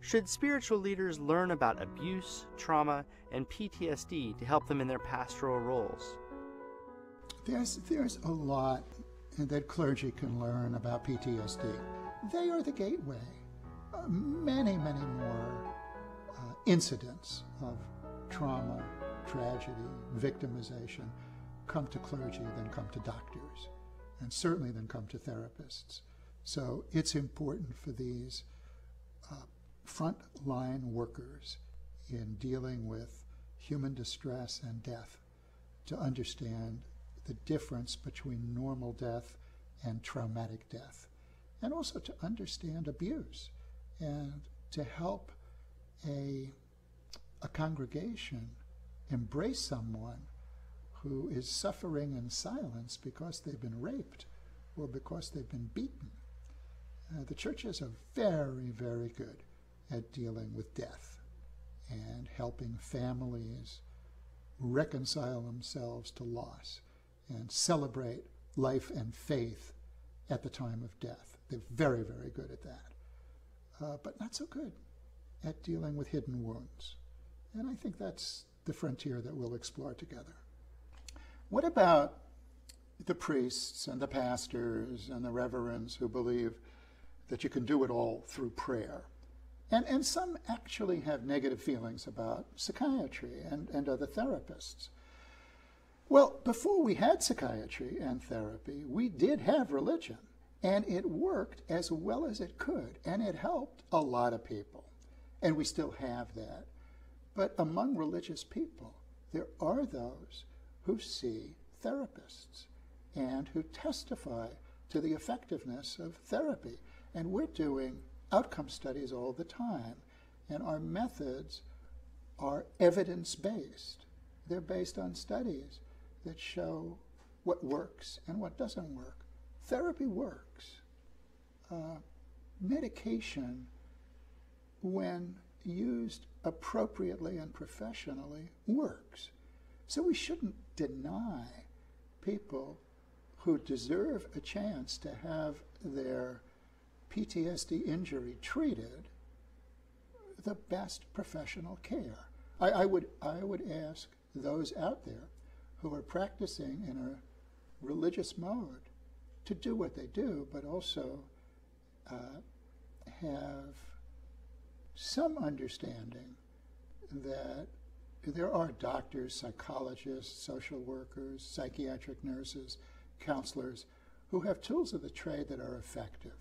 Should spiritual leaders learn about abuse, trauma, and PTSD to help them in their pastoral roles? There's a lot that clergy can learn about PTSD. They are the gateway. Many more incidents of trauma, tragedy, victimization come to clergy than come to doctors, and certainly than come to therapists. So it's important for these frontline workers in dealing with human distress and death to understand the difference between normal death and traumatic death, and also to understand abuse and to help a congregation embrace someone who is suffering in silence because they've been raped or because they've been beaten. The churches are very good at dealing with death and helping families reconcile themselves to loss and celebrate life and faith at the time of death. They're very good at that, but not so good at dealing with hidden wounds. And I think that's the frontier that we'll explore together. What about the priests and the pastors and the reverends who believe that you can do it all through prayer? And some actually have negative feelings about psychiatry and other therapists. Well, before we had psychiatry and therapy, we did have religion, and it worked as well as it could, and it helped a lot of people, and we still have that. But among religious people, there are those who see therapists and who testify to the effectiveness of therapy. And we're doing outcome studies all the time, and our methods are evidence-based. They're based on studies that show what works and what doesn't work. Therapy works. Medication, when used appropriately and professionally, works. So we shouldn't deny people who deserve a chance to have their PTSD injury treated the best professional care. I would ask those out there who are practicing in a religious mode to do what they do, but also have some understanding that there are doctors, psychologists, social workers, psychiatric nurses, counselors who have tools of the trade that are effective.